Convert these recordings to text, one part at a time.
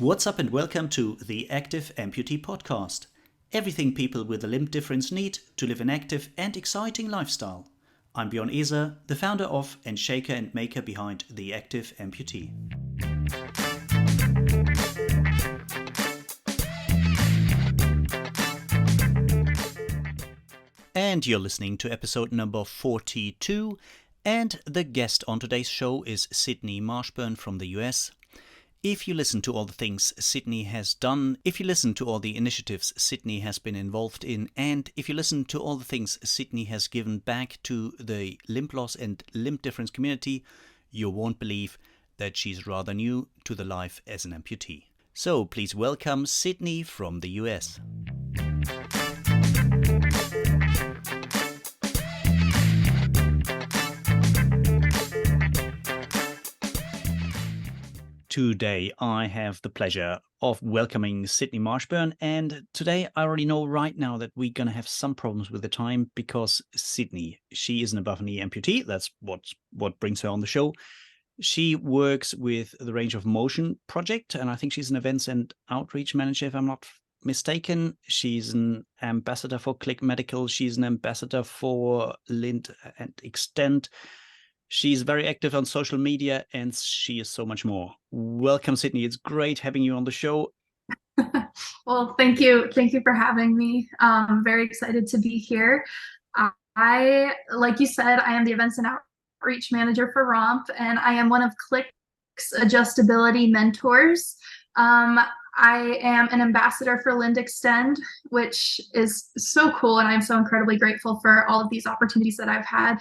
What's up and welcome to the Active Amputee podcast. Everything people with a limb difference need to live an active and exciting lifestyle. I'm Bjorn Eser, the founder of and shaker and maker behind the Active Amputee. And you're listening to episode number 42, and the guest on today's show is Sydney Marshburn from the US. If you listen to all the things Sydney has done, if you listen to all the initiatives Sydney has been involved in, and if you listen to all the things Sydney has given back to the limb loss and limb difference community, you won't believe that she's rather new to the life as an amputee. So please welcome Sydney from the US. Today I have the pleasure of welcoming Sydney Marshburn, and today I already know right now that we're going to have some problems with the time because Sydney, she is an above-knee amputee. That's what brings her on the show. She works with the Range of Motion project, and I think she's an events and outreach manager, if I'm not mistaken. She's an ambassador for Click Medical. She's an ambassador for lindextend. She's very active on social media, and she is so much more. Welcome, Sydney. It's great having you on the show. Well, thank you. Thank you for having me. I'm very excited to be here. Like you said, I am the events and outreach manager for ROMP, and I am one of Click's adjustability mentors. I am an ambassador for lindextend, which is so cool, and I'm so incredibly grateful for all of these opportunities that I've had.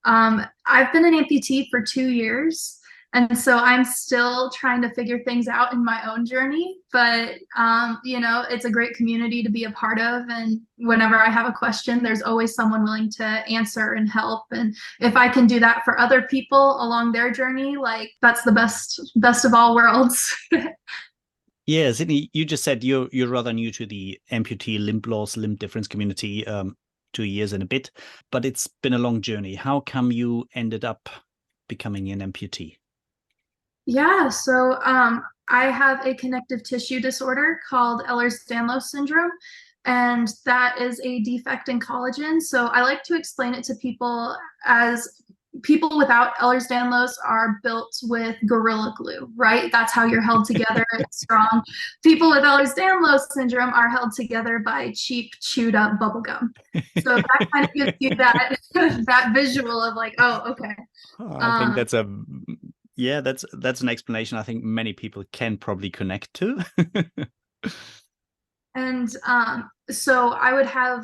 I've been an amputee for 2 years, and so I'm still trying to figure things out in my own journey, but it's a great community to be a part of, and whenever I have a question, there's always someone willing to answer and help, and if I can do that for other people along their journey, like, that's the best of all worlds. Yeah, Sydney, you just said you're rather new to the amputee limb loss, limb difference community, 2 years and a bit, but it's been a long journey. How come you ended up becoming an amputee? Yeah, so I have a connective tissue disorder called Ehlers-Danlos syndrome, and that is a defect in collagen. So I like to explain it to people as people without Ehlers-Danlos are built with gorilla glue, right? That's how you're held together and strong. People with Ehlers-Danlos syndrome are held together by cheap, chewed up bubble gum. So that kind of gives you that that visual of like, oh, okay. I think that's that's an explanation I think many people can probably connect to. And so I would have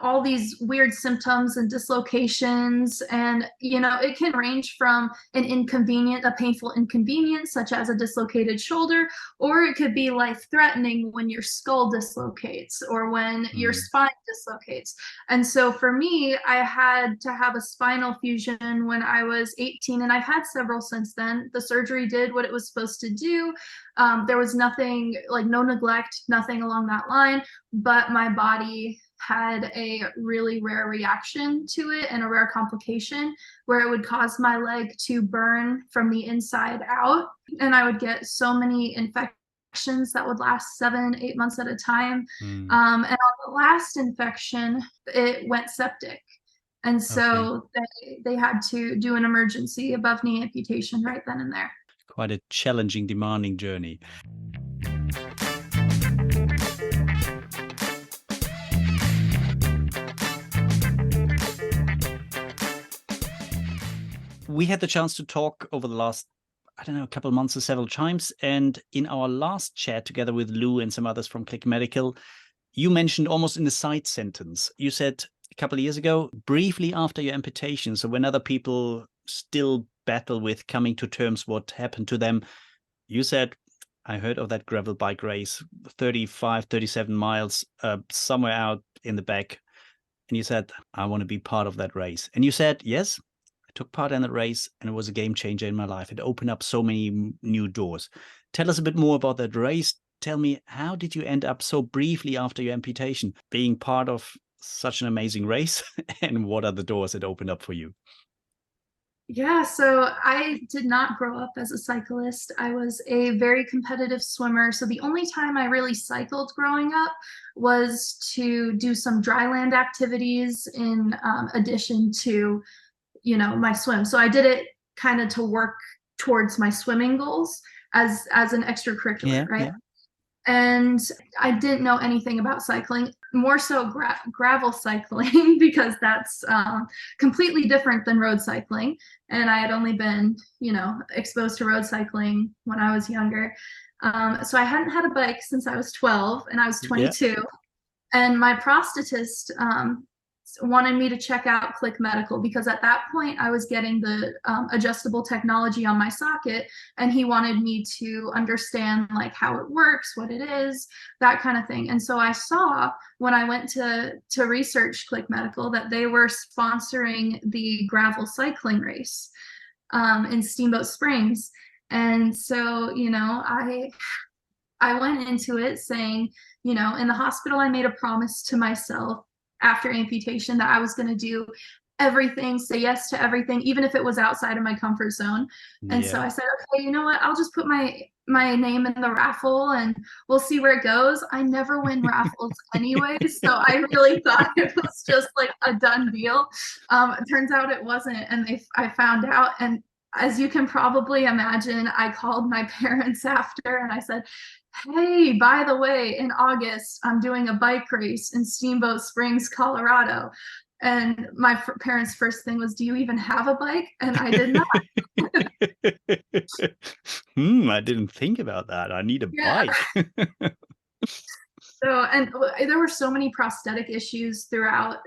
all these weird symptoms and dislocations, and it can range from a painful inconvenience such as a dislocated shoulder, or it could be life-threatening when your skull dislocates or when your spine dislocates. And so for me, I had to have a spinal fusion when I was 18, and I've had several since then. The surgery did what it was supposed to do. There was nothing, like no neglect, nothing along that line, but my body had a really rare reaction to it and a rare complication where it would cause my leg to burn from the inside out, and I would get so many infections that would last 7-8 months at a time. And on the last infection, it went septic, and so they had to do an emergency above knee amputation right then and there. Quite a challenging, demanding journey. We had the chance to talk over the last, a couple of months or several times. And in our last chat together with Lou and some others from Click Medical, you mentioned almost in a side sentence, you said a couple of years ago, briefly after your amputation, so when other people still battle with coming to terms what happened to them, you said, I heard of that gravel bike race, 35, 37 miles, somewhere out in the back. And you said, I want to be part of that race. And you said, yes, I took part in that race, and it was a game changer in my life. It opened up so many new doors. Tell us a bit more about that race. Tell me, how did you end up so briefly after your amputation being part of such an amazing race? And what are the doors it opened up for you? Yeah, so I did not grow up as a cyclist. I was a very competitive swimmer. So the only time I really cycled growing up was to do some dryland activities in addition to, my swim. So I did it kind of to work towards my swimming goals as an extracurricular, Yeah, right? yeah. And I didn't know anything about cycling, more so gravel cycling, because that's completely different than road cycling. And I had only been, exposed to road cycling when I was younger. So I hadn't had a bike since I was 12 and I was Yeah. 22. And my prosthetist wanted me to check out Click Medical because at that point I was getting the adjustable technology on my socket, and he wanted me to understand like how it works, what it is, that kind of thing. And so I saw when I went to research Click Medical that they were sponsoring the gravel cycling race in Steamboat Springs. And so, I went into it saying, in the hospital, I made a promise to myself after amputation that I was going to do everything, say yes to everything, even if it was outside of my comfort zone. And so Yeah. I said, okay, you know what? I'll just put my name in the raffle and we'll see where it goes. I never win raffles anyways, so I really thought it was just like a done deal. It turns out it wasn't, and I found out, and as you can probably imagine, I called my parents after and I said, hey, by the way, in August, I'm doing a bike race in Steamboat Springs, Colorado. And my parents' first thing was, do you even have a bike? And I did not. I didn't think about that. I need a Yeah. bike. So, and there were so many prosthetic issues throughout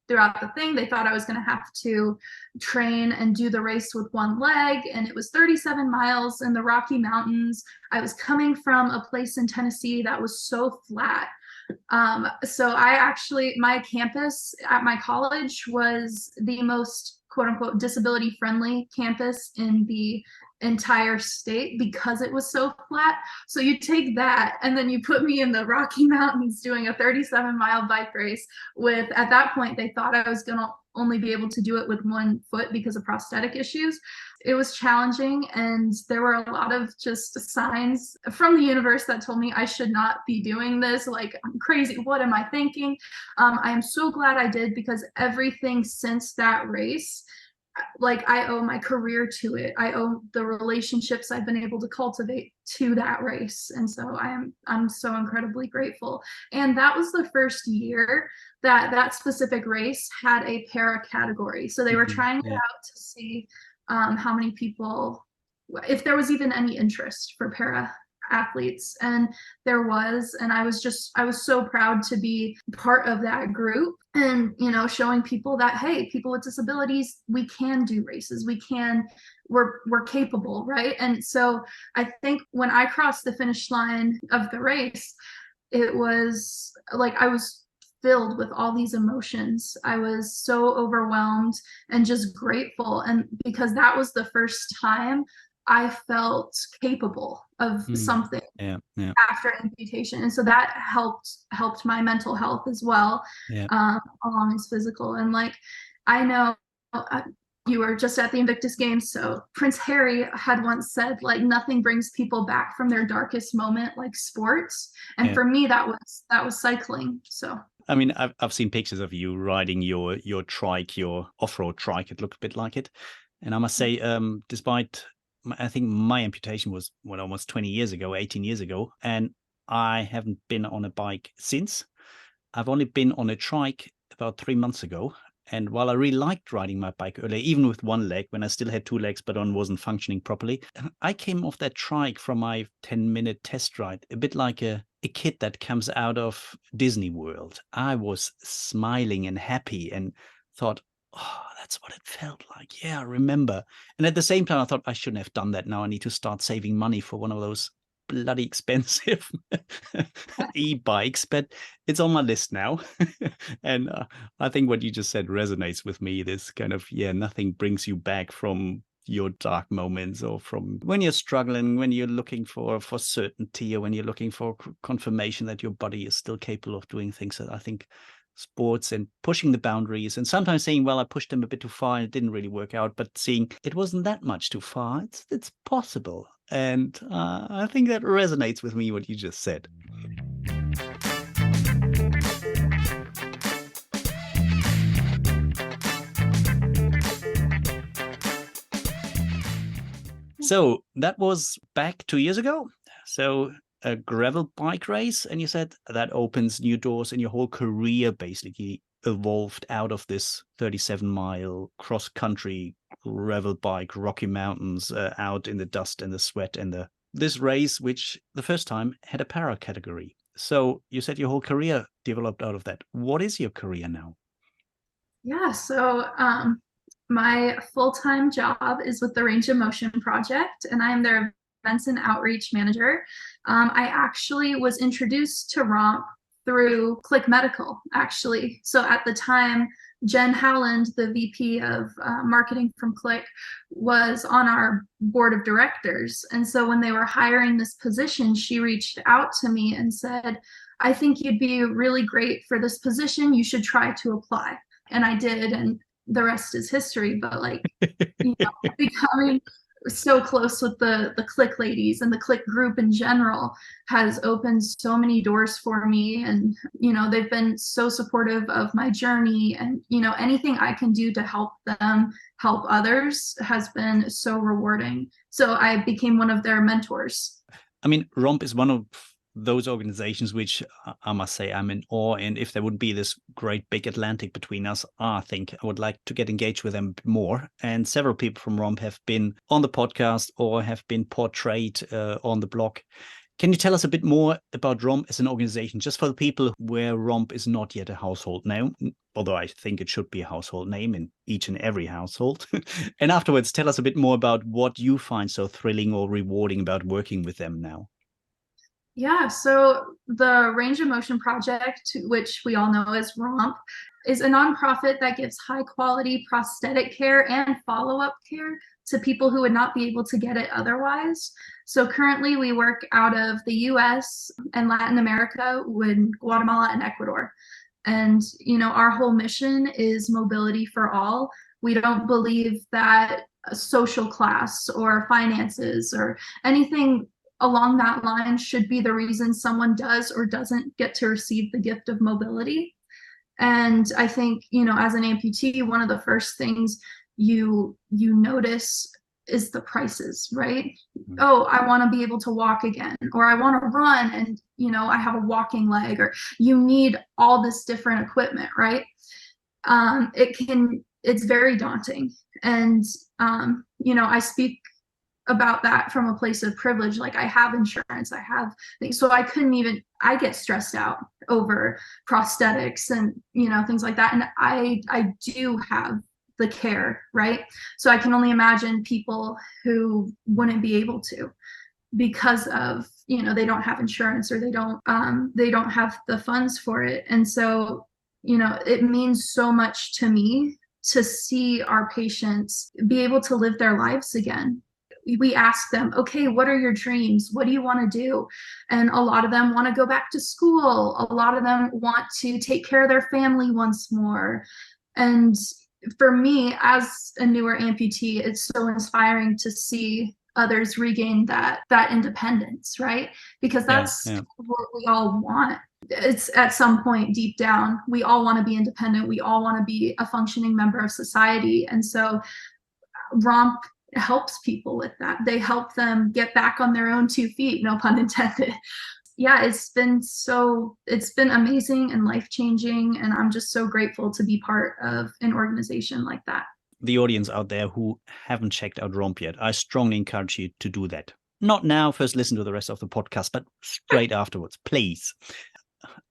the thing. They thought I was going to have to train and do the race with one leg, and it was 37 miles in the Rocky Mountains. I was coming from a place in Tennessee that was so flat. So my campus at my college was the most quote unquote disability friendly campus in the entire state because it was so flat. So you take that and then you put me in the Rocky Mountains doing a 37-mile bike race with, at that point, they thought I was going to only be able to do it with one foot because of prosthetic issues. It was challenging, and there were a lot of just signs from the universe that told me I should not be doing this. Like, I'm crazy. What am I thinking? I am so glad I did, because everything since that race, like, I owe my career to it. I owe the relationships I've been able to cultivate to that race. And so I'm so incredibly grateful. And that was the first year that specific race had a para category. So they were trying it out to see how many people, if there was even any interest for para athletes, and there was. And I was so proud to be part of that group, and showing people that, hey, people with disabilities, we can do races, we're capable, right? And so I think when I crossed the finish line of the race, it was like I was filled with all these emotions. I was so overwhelmed and just grateful, and because that was the first time I felt capable of something Yeah. after amputation. And so that helped my mental health as well, Yeah. along as physical. And like, I know you were just at the Invictus Games, so Prince Harry had once said, like, nothing brings people back from their darkest moment like sports. And for me, that was cycling. So I mean, I've seen pictures of you riding your trike, your off-road trike. It looked a bit like it. And I must say, despite, I think my amputation was almost 20 years ago, 18 years ago, and I haven't been on a bike since. I've only been on a trike about 3 months ago. And while I really liked riding my bike earlier, even with one leg, when I still had two legs, but one wasn't functioning properly, I came off that trike from my 10-minute test ride, a bit like a kid that comes out of Disney World. I was smiling and happy and thought, oh, that's what it felt like. Yeah, I remember. And at the same time, I thought, I shouldn't have done that. Now I need to start saving money for one of those bloody expensive e-bikes, but it's on my list now. And I think what you just said resonates with me. This kind of, nothing brings you back from your dark moments, or from when you're struggling, when you're looking for certainty, or when you're looking for confirmation that your body is still capable of doing things. That I think sports and pushing the boundaries, and sometimes saying, well, I pushed them a bit too far and it didn't really work out, but seeing it wasn't that much too far. It's possible. And I think that resonates with me, what you just said. So that was back 2 years ago. So a gravel bike race, and you said that opens new doors, and your whole career basically evolved out of this 37-mile cross-country gravel bike, Rocky Mountains, out in the dust and the sweat, and this race, which the first time had a para category. So you said your whole career developed out of that. What is your career now? Yeah, so my full-time job is with the Range of Motion Project, and I am their events and outreach manager. I actually was introduced to ROMP through Click Medical, actually. So at the time, Jen Howland, the VP of marketing from Click, was on our board of directors. And so when they were hiring this position, she reached out to me and said, I think you'd be really great for this position. You should try to apply. And I did, and the rest is history. But like, you know, becoming so close with the Click ladies and the Click group in general has opened so many doors for me. And, you know, they've been so supportive of my journey, and, you know, anything I can do to help them help others has been so rewarding. So I became one of their mentors. I mean, ROMP is one of those organizations which I must say I'm in awe. And if there would be this great big Atlantic between us, I think I would like to get engaged with them a bit more. And several people from ROMP have been on the podcast or have been portrayed on the blog. Can you tell us a bit more about ROMP as an organization, just for the people where ROMP is not yet a household name, although I think it should be a household name in each and every household? And afterwards, tell us a bit more about what you find so thrilling or rewarding about working with them now. Yeah, so the Range of Motion Project, which we all know as ROMP, is a nonprofit that gives high quality prosthetic care and follow-up care to people who would not be able to get it otherwise. So currently we work out of the US and Latin America with Guatemala and Ecuador. And, you know, our whole mission is mobility for all. We don't believe that social class or finances or anything along that line should be the reason someone does or doesn't get to receive the gift of mobility. And I think, you know, as an amputee, one of the first things you notice is the prices, right? Mm-hmm. Oh, I want to be able to walk again, or I want to run and, you know, I have a walking leg, or you need all this different equipment, right? It's very daunting. And, you know, I speak about that from a place of privilege. Like, I have insurance, I have things, so I get stressed out over prosthetics and, you know, things like that. And I do have the care, right? So I can only imagine people who wouldn't be able to, because of, you know, they don't have insurance, or they don't have the funds for it. And so, you know, it means so much to me to see our patients be able to live their lives again. We ask them, okay, what are your dreams? What do you want to do? And a lot of them want to go back to school. A lot of them want to take care of their family once more. And for me, as a newer amputee, it's so inspiring to see others regain that independence, right? Because that's what we all want. It's at some point deep down, we all want to be independent. We all want to be a functioning member of society. And so ROMP helps people with that. They help them get back on their own 2 feet, no pun intended. Yeah, it's been amazing and life-changing, and I'm just so grateful to be part of an organization like that. The audience out there who haven't checked out ROMP yet, I strongly encourage you to do that. Not now, first listen to the rest of the podcast, but straight afterwards, please.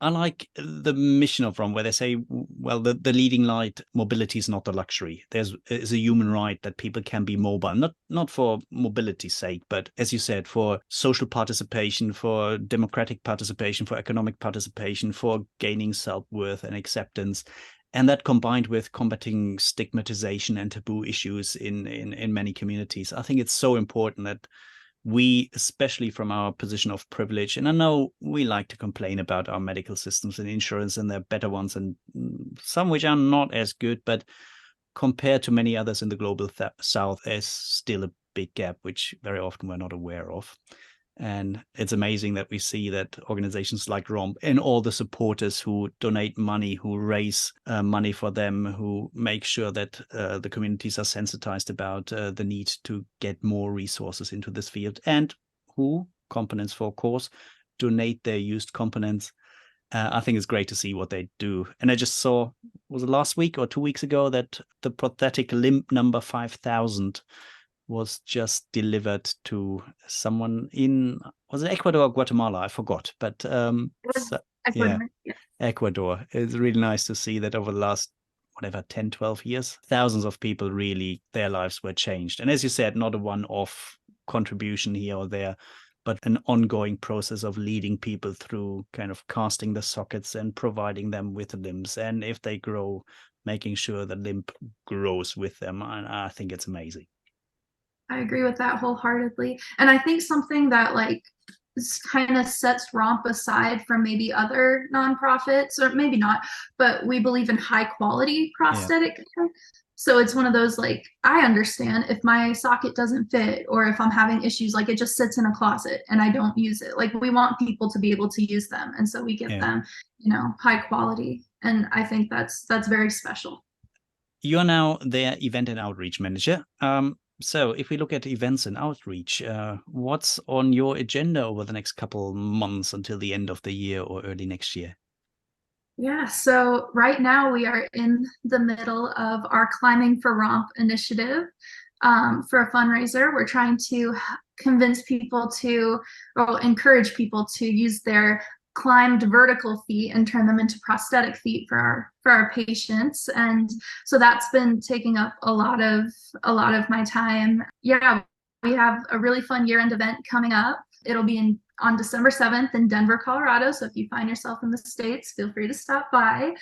I like the mission of ROMP, where they say, well, the leading light, mobility is not a luxury. There's a human right that people can be mobile, not for mobility's sake, but as you said, for social participation, for democratic participation, for economic participation, for gaining self-worth and acceptance. And that combined with combating stigmatization and taboo issues in many communities. I think it's so important that we, especially from our position of privilege, and I know we like to complain about our medical systems and insurance, and they're better ones and some which are not as good, but compared to many others in the global south, there's still a big gap, which very often we're not aware of. And it's amazing that we see that organizations like ROMP and all the supporters who donate money, who raise money for them, who make sure that the communities are sensitized about the need to get more resources into this field, and who, components for course, donate their used components. I think it's great to see what they do. And I just saw, was it last week or 2 weeks ago, that the prosthetic limb number 5,000 was just delivered to someone in, was it Ecuador or Guatemala? I forgot. But Ecuador. yeah, Ecuador. It's really nice to see that over the last, whatever, 10, 12 years, thousands of people really, their lives were changed. And as you said, not a one-off contribution here or there, but an ongoing process of leading people through kind of casting the sockets and providing them with the limbs. And if they grow, making sure the limb grows with them. And I think it's amazing. I agree with that wholeheartedly. And I think something that like kind of sets ROMP aside from maybe other nonprofits, or maybe not, but we believe in high quality prosthetic care. So it's one of those, like, I understand if my socket doesn't fit or if I'm having issues, like it just sits in a closet and I don't use it. Like, we want people to be able to use them. And so we give them, high quality. And I think that's very special. You're now their event and outreach manager. So if we look at events and outreach, what's on your agenda over the next couple months until the end of the year or early next year? Yeah, so right now we are in the middle of our Climbing for ROMP initiative for a fundraiser. We're trying to convince people encourage people to use their climbed vertical feet and turn them into prosthetic feet for our patients. And so that's been taking up a lot of my time. Yeah, we have a really fun year-end event coming up. It'll be on December 7th in Denver, Colorado. So if you find yourself in the States, feel free to stop by.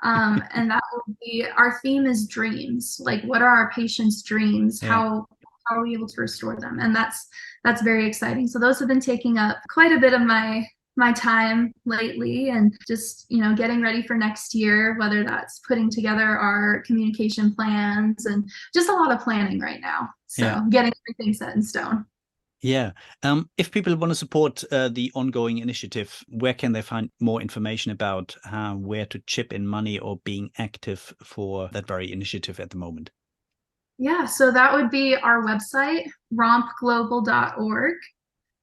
And that will be, our theme is dreams. Like, what are our patients' dreams? How are we able to restore them? And that's very exciting. So those have been taking up quite a bit of my time lately, and just, getting ready for next year, whether that's putting together our communication plans and just a lot of planning right now. So getting everything set in stone. Yeah. If people want to support the ongoing initiative, where can they find more information about where to chip in money or being active for that very initiative at the moment? Yeah, so that would be our website, rompglobal.org.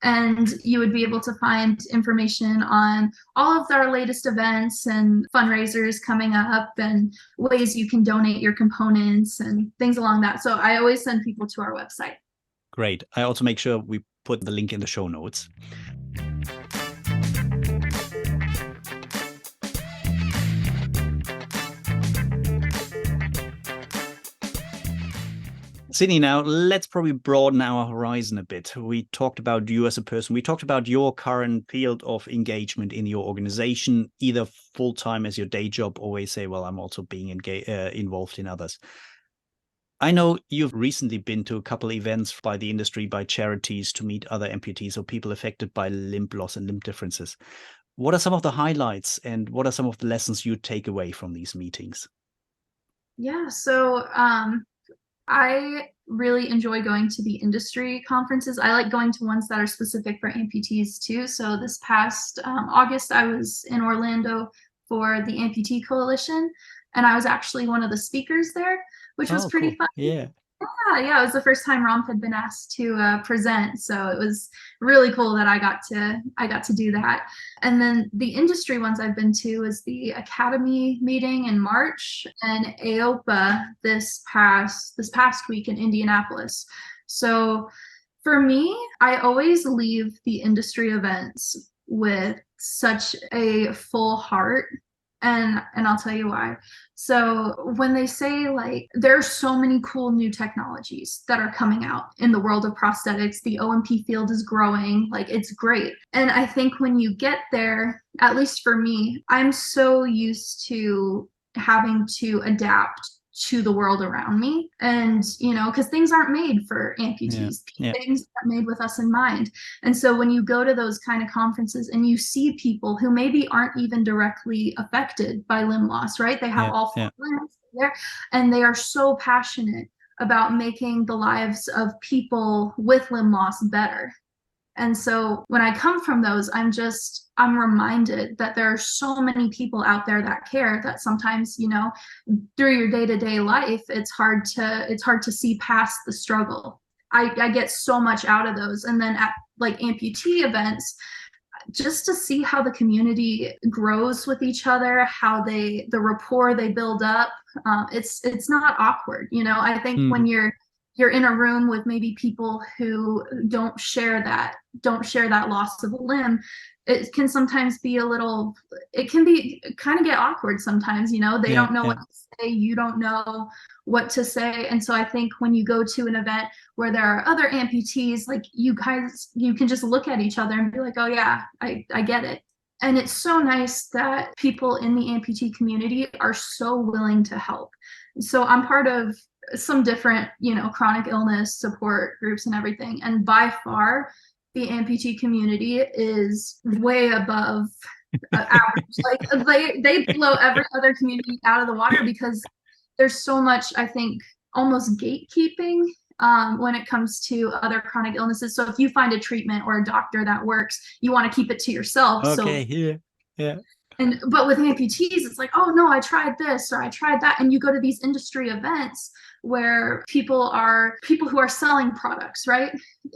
And you would be able to find information on all of our latest events and fundraisers coming up and ways you can donate your components and things along that. So I always send people to our website. Great. I also make sure we put the link in the show notes. Sydney, now let's probably broaden our horizon a bit. We talked about you as a person. We talked about your current field of engagement in your organization, either full-time as your day job, or we say, well, I'm also being involved in others. I know you've recently been to a couple of events by the industry, by charities, to meet other amputees or people affected by limb loss and limb differences. What are some of the highlights and what are some of the lessons you take away from these meetings? Yeah, so I really enjoy going to the industry conferences. I like going to ones that are specific for amputees too. So this past August, I was in Orlando for the Amputee Coalition, and I was actually one of the speakers there, which was pretty fun. Yeah. Yeah, it was the first time ROMP had been asked to present, so it was really cool that I got to do that. And then the industry ones I've been to is the Academy meeting in March and AOPA this past week in Indianapolis. So for me, I always leave the industry events with such a full heart. And I'll tell you why. So when they say, like, there's so many cool new technologies that are coming out in the world of prosthetics, the OMP field is growing, like, it's great. And I think when you get there, at least for me, I'm so used to having to adapt to the world around me. And, you know, because things aren't made for amputees. Things are made with us in mind. And so when you go to those kind of conferences and you see people who maybe aren't even directly affected by limb loss, right? They have all four limbs there, and they are so passionate about making the lives of people with limb loss better. And so when I come from those, I'm reminded that there are so many people out there that care, that sometimes, you know, through your day-to-day life, it's hard to see past the struggle. I get so much out of those. And then at like amputee events, just to see how the community grows with each other, how the rapport they build up, it's not awkward. You know, I think when you're in a room with maybe people who don't share that loss of a limb, it can sometimes be kind of get awkward sometimes, you know, they don't know what to say, you don't know what to say. And so I think when you go to an event where there are other amputees, like you can just look at each other and be like, oh yeah, I get it. And it's so nice that people in the amputee community are so willing to help. So I'm part of some different, you know, chronic illness support groups and everything. And by far, the amputee community is way above average. Like they blow every other community out of the water because there's so much, I think, almost gatekeeping when it comes to other chronic illnesses. So if you find a treatment or a doctor that works, you want to keep it to yourself. But with amputees, it's like, oh no, I tried this or I tried that. And you go to these industry events where people who are selling products, right?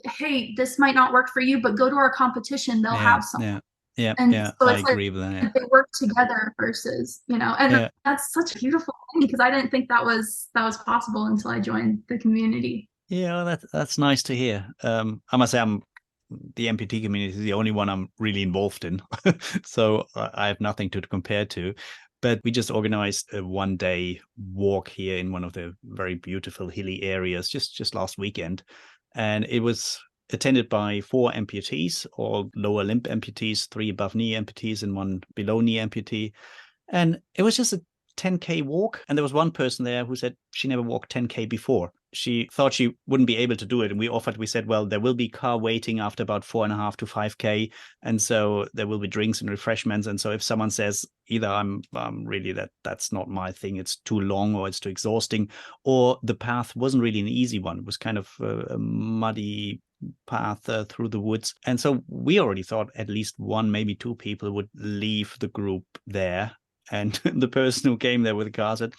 Hey, this might not work for you, but go to our competition, they'll have something. So I agree with that. They work together versus, you know, and that's such a beautiful thing because I didn't think that was possible until I joined the community. Yeah, well, that's nice to hear. I must say, the amputee community is the only one I'm really involved in, so I have nothing to compare to. But we just organized a 1-day walk here in one of the very beautiful hilly areas just last weekend, and it was attended by 4 amputees, all lower limb amputees, 3 above knee amputees, and 1 below knee amputee. And it was just a 10K walk. And there was one person there who said she never walked 10K before. She thought she wouldn't be able to do it. And we said, well, there will be car waiting after about 4.5 to 5K. And so there will be drinks and refreshments. And so if someone says either I'm really that's not my thing, it's too long or it's too exhausting, or the path wasn't really an easy one. It was kind of a muddy path through the woods. And so we already thought at least 1, maybe 2 people would leave the group there. And the person who came there with the car said,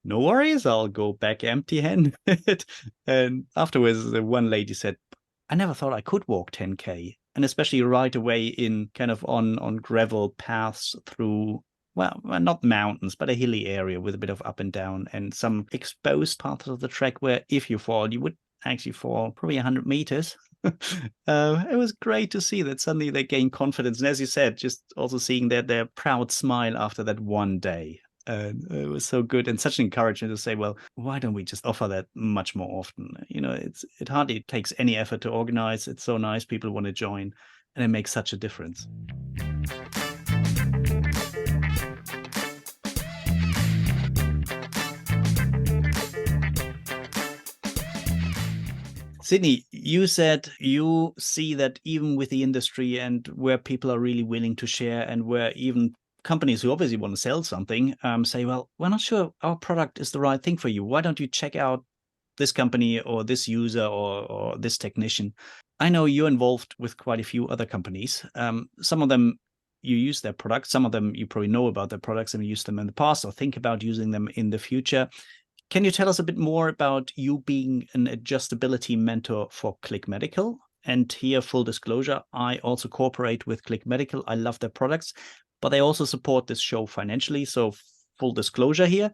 no worries, I'll go back empty-handed. And afterwards, one lady said, I never thought I could walk 10K. And especially right away in kind of on gravel paths through, well, not mountains, but a hilly area with a bit of up and down and some exposed parts of the track where if you fall, you would actually fall probably 100 meters. It was great to see that suddenly they gain confidence. And as you said, just also seeing their proud smile after that one day. And it was so good and such an encouragement to say, well, why don't we just offer that much more often? You know, it hardly takes any effort to organize. It's so nice. People want to join, and it makes such a difference. Sydney, you said you see that even with the industry and where people are really willing to share, and where even companies who obviously want to sell something say, well, we're not sure our product is the right thing for you. Why don't you check out this company or this user or this technician? I know you're involved with quite a few other companies. Some of them you use their products. Some of them you probably know about their products and used them in the past or think about using them in the future. Can you tell us a bit more about you being an adjustability mentor for Click Medical? And here, full disclosure, I also cooperate with Click Medical. I love their products, but they also support this show financially. So full disclosure here.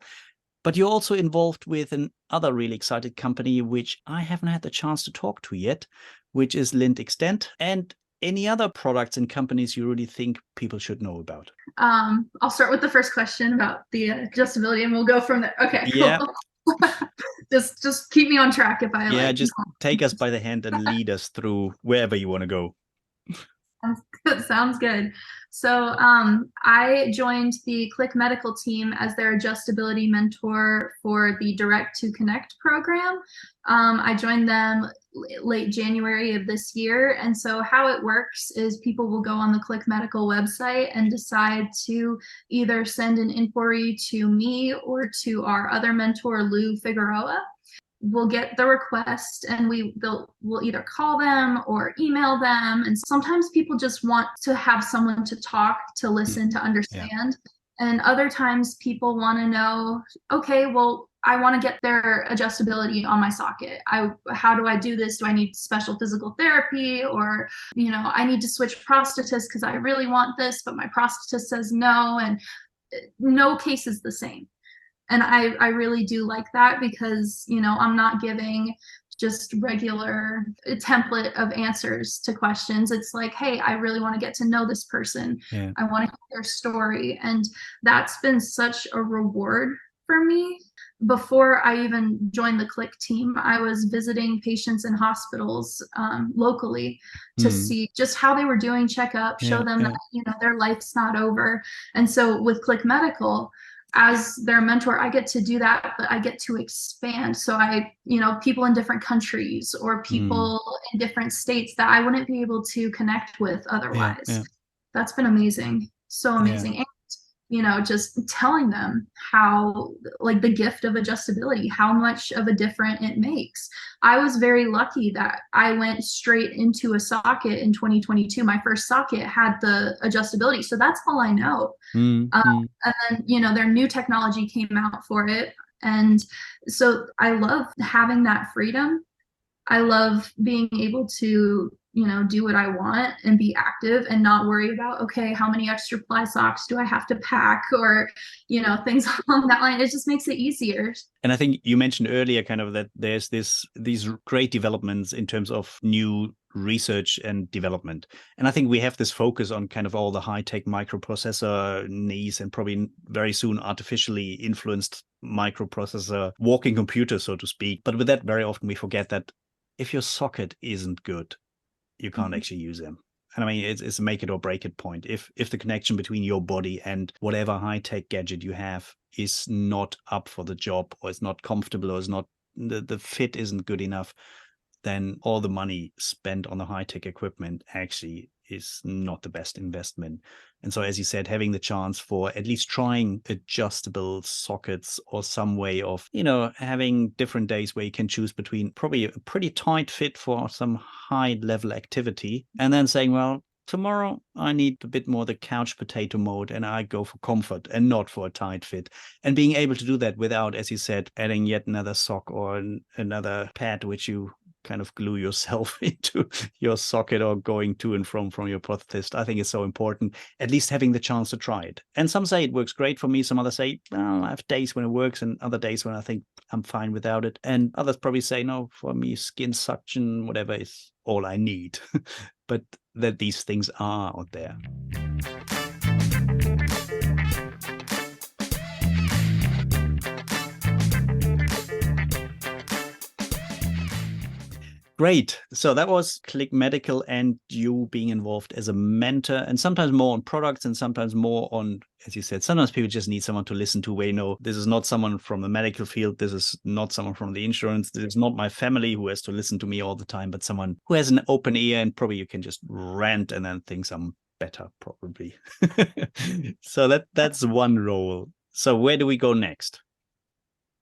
But you're also involved with another really exciting company, which I haven't had the chance to talk to yet, which is lindextend. And any other products and companies you really think people should know about? I'll start with the first question about the adjustability, and we'll go from there. Okay, cool. Yeah. just keep me on track if I just take us by the hand and lead us through wherever you want to go. Sounds good. So I joined the Click Medical team as their adjustability mentor for the Direct to Connect program. I joined them late January of this year. And so how it works is people will go on the Click Medical website and decide to either send an inquiry to me or to our other mentor, Lou Figueroa. We'll get the request and we'll either call them or email them. And sometimes people just want to have someone to talk, to listen, to understand. Yeah. And other times people want to know, okay, well, I want to get their adjustability on my socket. How do I do this? Do I need special physical therapy? Or, I need to switch prosthetists because I really want this, but my prosthetist says no. And no case is the same. And I really do like that because, I'm not giving just regular template of answers to questions. It's like, hey, I really want to get to know this person. Yeah. I want to hear their story. And that's been such a reward for me. Before I even joined the Click team, I was visiting patients in hospitals locally to see just how they were doing, check up, show them that, their life's not over. And so with Click Medical, as their mentor, I get to do that, but I get to expand. So people in different countries or people in different states that I wouldn't be able to connect with otherwise. Yeah. That's been amazing. So amazing. Yeah. And, just telling them how, like, the gift of adjustability, how much of a difference it makes. I was very lucky that I went straight into a socket in 2022. My first socket had the adjustability. So that's all I know. And then, their new technology came out for it. And so I love having that freedom. I love being able to, do what I want and be active and not worry about, okay, how many extra ply socks do I have to pack or, things along that line. It just makes it easier. And I think you mentioned earlier kind of that there's these great developments in terms of new research and development. And I think we have this focus on kind of all the high-tech microprocessor needs and probably very soon artificially influenced microprocessor walking computer, so to speak. But with that, very often we forget that if your socket isn't good, you can't actually use them. And I mean, it's a make it or break it point. If the connection between your body and whatever high-tech gadget you have is not up for the job, or it's not comfortable, or is not the fit isn't good enough, then all the money spent on the high-tech equipment actually is not the best investment. And so, as you said, having the chance for at least trying adjustable sockets or some way of, having different days where you can choose between probably a pretty tight fit for some high-level activity, and then saying, well, tomorrow I need a bit more the couch potato mode and I go for comfort and not for a tight fit. And being able to do that without, as you said, adding yet another sock or another pad which you kind of glue yourself into your socket or going to and from your prosthetist, I think is so important, at least having the chance to try it. And some say it works great for me. Some others say, well, I have days when it works and other days when I think I'm fine without it. And others probably say, no, for me, skin suction, whatever is all I need. But that these things are out there. Great. So that was Click Medical and you being involved as a mentor, and sometimes more on products and sometimes more on, as you said, sometimes people just need someone to listen to where, this is not someone from the medical field. This is not someone from the insurance. This is not my family who has to listen to me all the time, but someone who has an open ear and probably you can just rant and then thinks I'm better, probably. So that's one role. So where do we go next?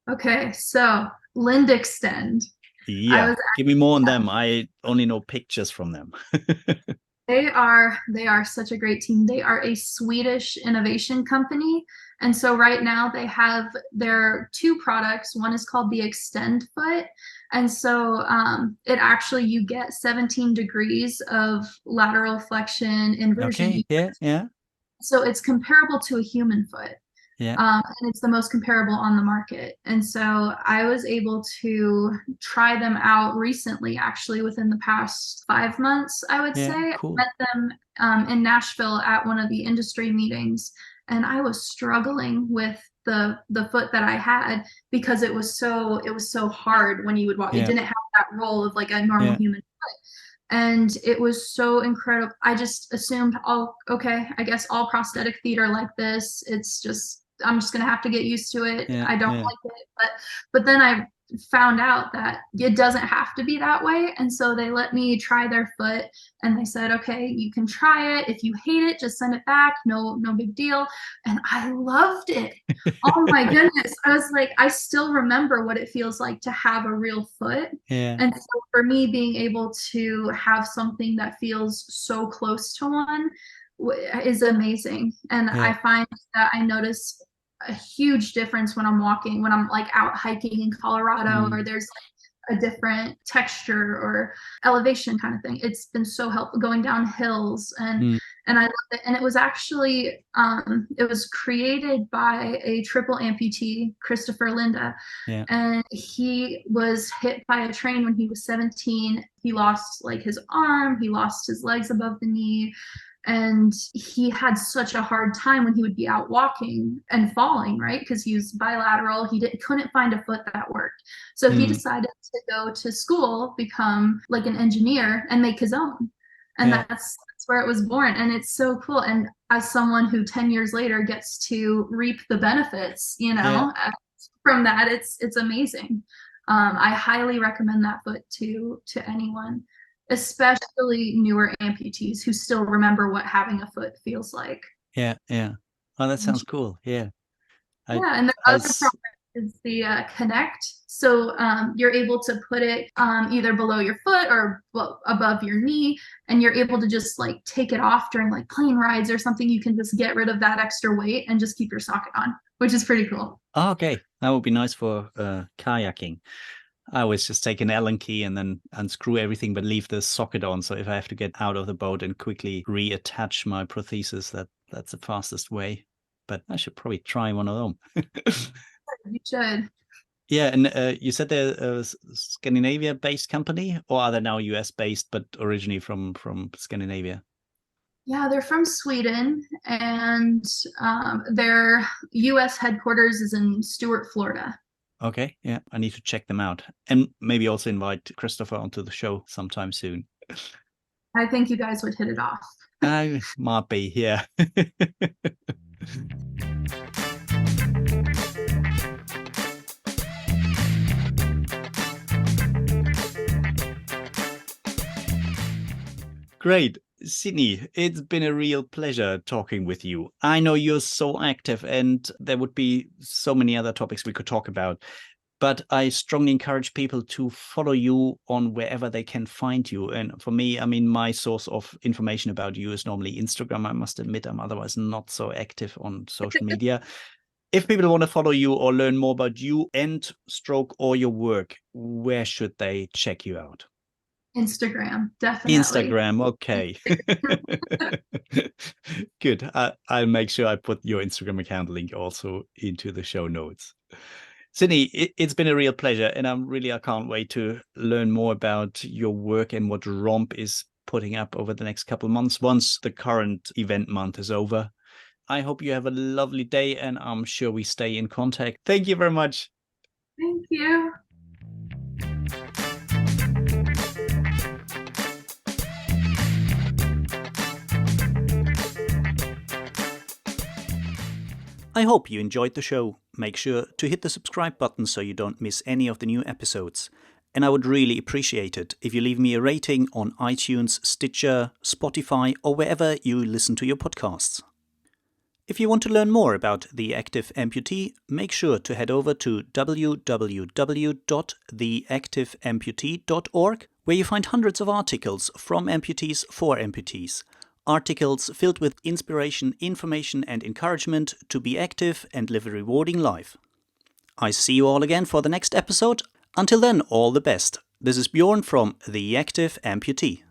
Okay. So lindextend. Yeah, give me more on them. I only know pictures from them. They are such a great team. They are a Swedish innovation company. And so right now they have their two products. One is called the Extend Foot. And so it actually, you get 17 degrees of lateral flexion inversion. Okay, yeah. So it's comparable to a human foot. Yeah. And it's the most comparable on the market. And so I was able to try them out recently, actually within the past 5 months, I would say. Cool. I met them in Nashville at one of the industry meetings, and I was struggling with the foot that I had because it was so hard when you would walk. It didn't have that roll of like a normal human foot. And it was so incredible. I just assumed, oh, okay, I guess all prosthetic feet are like this. It's just, I'm just gonna have to get used to it. Yeah, I don't yeah, like it. But then I found out that it doesn't have to be that way. And so they let me try their foot and they said, okay, you can try it. If you hate it, just send it back. No big deal. And I loved it. Oh my goodness. I was like, I still remember what it feels like to have a real foot. yeah, And so for me, being able to have something that feels so close to one is amazing. And yeah, I find that I notice a huge difference when I'm walking, when I'm like out hiking in Colorado, or mm, there's like a different texture or elevation kind of thing. It's been so helpful going down hills, mm, and I love it. And it was actually it was created by a triple amputee, Christopher Linda, yeah, and he was hit by a train when he was 17. He lost like his arm, he lost his legs above the knee, and he had such a hard time when he would be out walking and falling, right? Because he was bilateral. He couldn't find a foot that worked. So he mm, decided to go to school, become like an engineer, and make his own. And yeah, that's where it was born. And it's so cool. And as someone who 10 years later gets to reap the benefits, yeah, from that, it's amazing. I highly recommend that foot to anyone, especially newer amputees who still remember what having a foot feels like. yeah, yeah. Oh, that sounds cool. Yeah. I, Yeah, and the I, other s- product is the Connect. So you're able to put it either below your foot or above your knee, and you're able to just like take it off during like plane rides or something. You can just get rid of that extra weight and just keep your socket on, which is pretty cool. oh, okay. That would be nice for kayaking. I always just take an Allen key and then unscrew everything, but leave the socket on. So if I have to get out of the boat and quickly reattach my prosthesis, that's the fastest way. But I should probably try one of them. You should. Yeah, and you said they're a Scandinavia-based company, or are they now US-based, but originally from Scandinavia? Yeah, they're from Sweden, and their US headquarters is in Stuart, Florida. Okay, yeah, I need to check them out, and maybe also invite Christopher onto the show sometime soon. I think you guys would hit it off. Might be, yeah. Great. Sydney, it's been a real pleasure talking with you. I know you're so active and there would be so many other topics we could talk about, but I strongly encourage people to follow you on wherever they can find you. And for me, I mean, my source of information about you is normally Instagram. I must admit, I'm otherwise not so active on social media. If people want to follow you or learn more about you and stroke or your work, where should they check you out? Instagram, definitely. Instagram, okay. Good. I'll make sure I put your Instagram account link also into the show notes. Sydney, it's been a real pleasure, and I can't wait to learn more about your work and what ROMP is putting up over the next couple of months once the current event month is over. I hope you have a lovely day, and I'm sure we stay in contact. Thank you very much. Thank you. I hope you enjoyed the show. Make sure to hit the subscribe button so you don't miss any of the new episodes. And I would really appreciate it if you leave me a rating on iTunes, Stitcher, Spotify, or wherever you listen to your podcasts. If you want to learn more about the Active Amputee, make sure to head over to www.theactiveamputee.org, where you find hundreds of articles from amputees for amputees. Articles filled with inspiration, information, and encouragement to be active and live a rewarding life. I see you all again for the next episode. Until then, all the best. This is Bjorn from The Active Amputee.